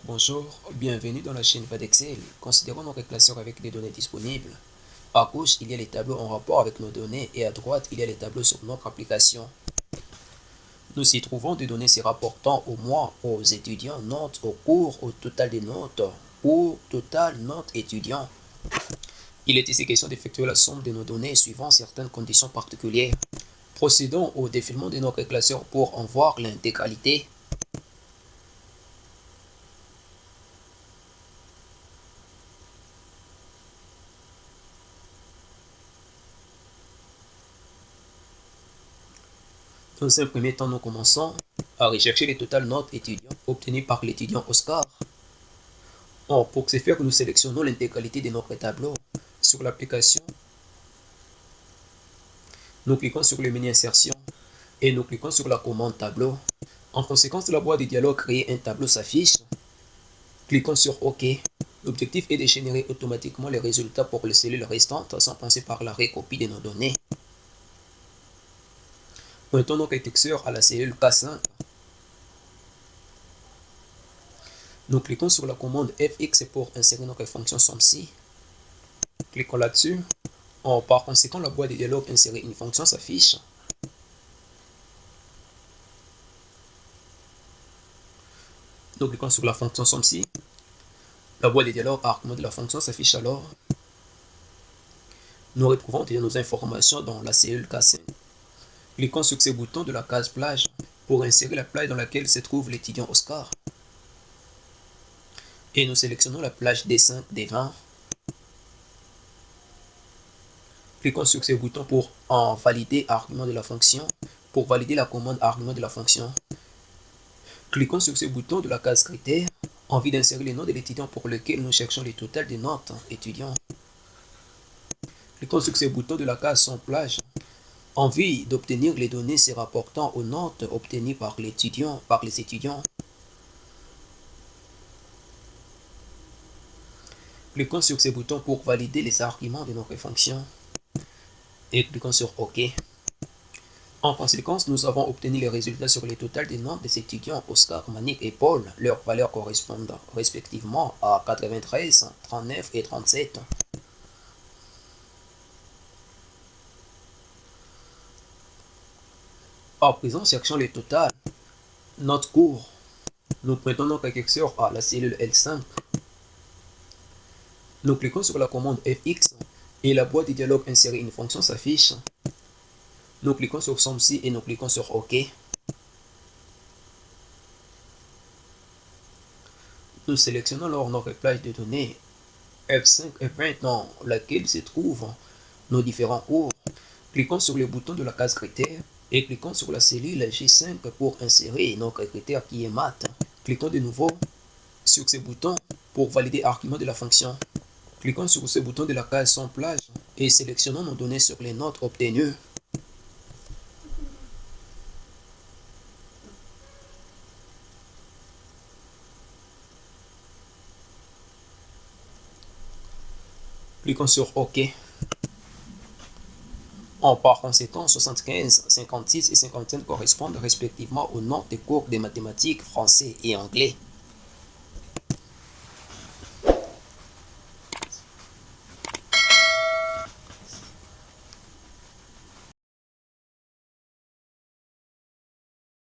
Bonjour. Bienvenue dans la chaîne VADExcel. Considérons notre classeur avec des données disponibles. À gauche, il y a les tableaux en rapport avec nos données et à droite, il y a les tableaux sur notre application. Nous y trouvons des données se rapportant au mois, aux étudiants, notes, au cours, au total des notes, cours, total, notes, étudiants. Il est ici question d'effectuer la somme de nos données suivant certaines conditions particulières. Procédons au défilement de notre classeur pour en voir l'intégralité. Dans un premier temps, nous commençons à rechercher les totales notes étudiants obtenues par l'étudiant Oscar. Or, pour ce faire, nous sélectionnons l'intégralité de notre tableau sur l'application. Nous cliquons sur le menu insertion et nous cliquons sur la commande tableau. En conséquence, la boîte de dialogue créer un tableau s'affiche. Cliquons sur OK. L'objectif est de générer automatiquement les résultats pour les cellules restantes sans passer par la recopie de nos données. Pointons notre curseur à la cellule K5. Nous cliquons sur la commande FX pour insérer notre fonction SOMMECI. Cliquons là-dessus. Par conséquent, la boîte de dialogue insérer une fonction s'affiche. Nous cliquons sur la fonction SOMMECI. La boîte de dialogue argument de la fonction s'affiche alors. Nous retrouvons nos informations dans la cellule K5. Cliquons sur ce bouton de la case plage pour insérer la plage dans laquelle se trouve l'étudiant Oscar. Et nous sélectionnons la plage D5, D20. Cliquons sur ce bouton pour en valider argument de la fonction, pour valider la commande argument de la fonction. Cliquons sur ce bouton de la case critères, en vue d'insérer les noms de l'étudiant pour lequel nous cherchons le total des notes étudiants. Cliquons sur ce bouton de la case sans plage, en vue d'obtenir les données se rapportant aux notes obtenues par les étudiants. Cliquons sur ce bouton pour valider les arguments de notre fonction et cliquons sur OK. En conséquence, nous avons obtenu les résultats sur le total des notes des étudiants Oscar, Manick et Paul, leurs valeurs correspondant respectivement à 93, 39 et 37. À présent, cherchons le total. Notre cours. Nous pointons notre curseur à la cellule L5. Nous cliquons sur la commande FX et la boîte de dialogue insérer une fonction s'affiche. Nous cliquons sur SOMMECI et nous cliquons sur OK. Nous sélectionnons alors notre plage de données F5 et F20 dans laquelle se trouvent nos différents cours. Cliquons sur le bouton de la case critères et cliquons sur la cellule G5 pour insérer notre critère qui est maths. Cliquons de nouveau sur ce bouton pour valider argument de la fonction. Cliquons sur ce bouton de la case sans plage et sélectionnons nos données sur les notes obtenues. Cliquons sur OK. Par conséquent, 75, 56 et 55 correspondent respectivement aux notes des cours de mathématiques, français et anglais.